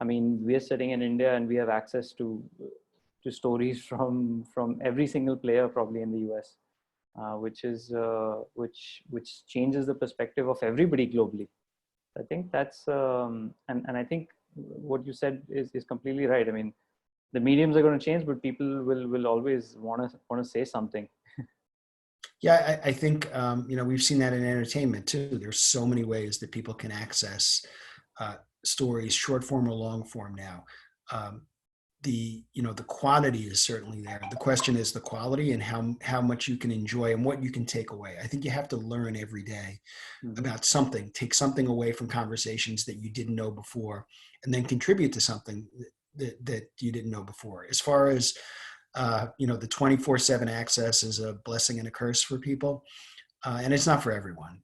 I mean, we are sitting in India and we have access to stories from every single player probably in the US, which changes the perspective of everybody globally. I think that's and I think what you said is completely right. I mean, the mediums are going to change, but people will always want to say something. Yeah, I think we've seen that in entertainment too. There's so many ways that people can access stories, short form or long form now. The quantity is certainly there. The question is the quality and how much you can enjoy and what you can take away. I think you have to learn every day about something, take something away from conversations that you didn't know before, and then contribute to something that you didn't know before. As far as the 24/7 access is a blessing and a curse for people, and it's not for everyone.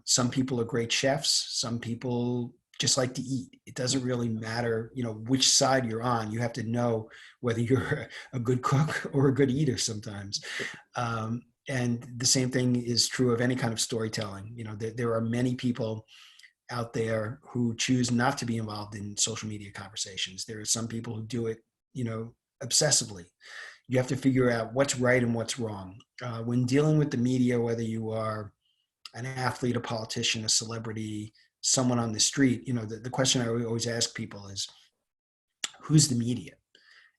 Some people are great chefs. Some people just like to eat. It doesn't really matter, which side you're on. You have to know whether you're a good cook or a good eater sometimes. And the same thing is true of any kind of storytelling. There are many people out there who choose not to be involved in social media conversations. There are some people who do it, obsessively. You have to figure out what's right and what's wrong. When dealing with the media, whether you are an athlete, a politician, a celebrity, someone on the street, the question I always ask people is, who's the media?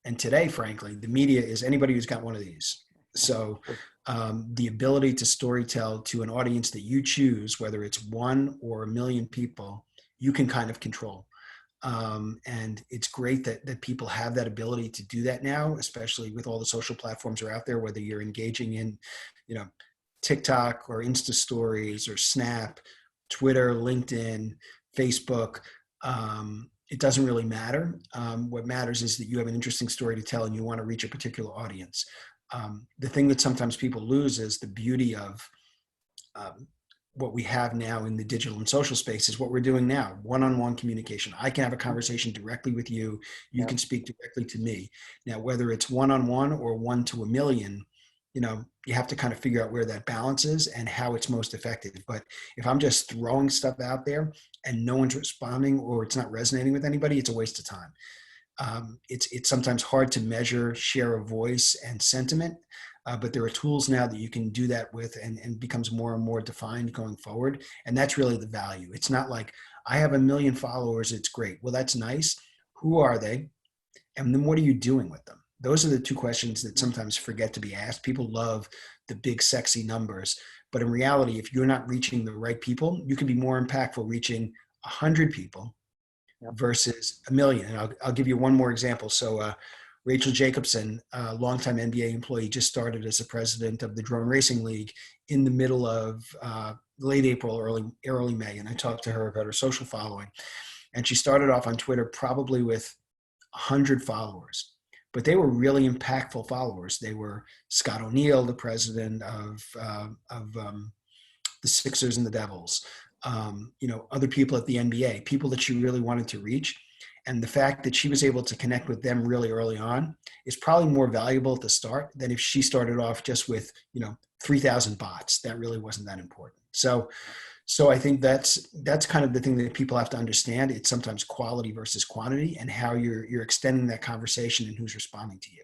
And today, frankly, the media is anybody who's got one of these. So the ability to storytell to an audience that you choose, whether it's 1 or 1 million people, you can kind of control. And it's great that people have that ability to do that now, especially with all the social platforms are out there, whether you're engaging in, TikTok or Insta stories or Snap, Twitter, LinkedIn, Facebook. It doesn't really matter. What matters is that you have an interesting story to tell and you want to reach a particular audience. The thing that sometimes people lose is the beauty of what we have now in the digital and social space is what we're doing now, one-on-one communication. I can have a conversation directly with you. You can speak directly to me. Now, whether it's one-on-one or 1 to 1 million, you have to kind of figure out where that balance is and how it's most effective. But if I'm just throwing stuff out there and no one's responding or it's not resonating with anybody, it's a waste of time. It's sometimes hard to measure share of voice and sentiment, but there are tools now that you can do that with and becomes more and more defined going forward. And that's really the value. It's not like I have 1 million followers. It's great. Well, that's nice. Who are they? And then what are you doing with them? Those are the 2 questions that sometimes forget to be asked. People love the big, sexy numbers. But in reality, if you're not reaching the right people, you can be more impactful reaching 100 people versus 1 million. And I'll give you one more example. So Rachel Jacobson, a longtime NBA employee, just started as a president of the Drone Racing League in the middle of late April, early May. And I talked to her about her social following. And she started off on Twitter probably with 100 followers. But they were really impactful followers. They were Scott O'Neill, the president of the Sixers and the Devils, other people at the NBA, people that she really wanted to reach. And the fact that she was able to connect with them really early on is probably more valuable at the start than if she started off just with, 3,000 bots. That really wasn't that important. So I think that's kind of the thing that people have to understand. It's sometimes quality versus quantity and how you're extending that conversation and who's responding to you.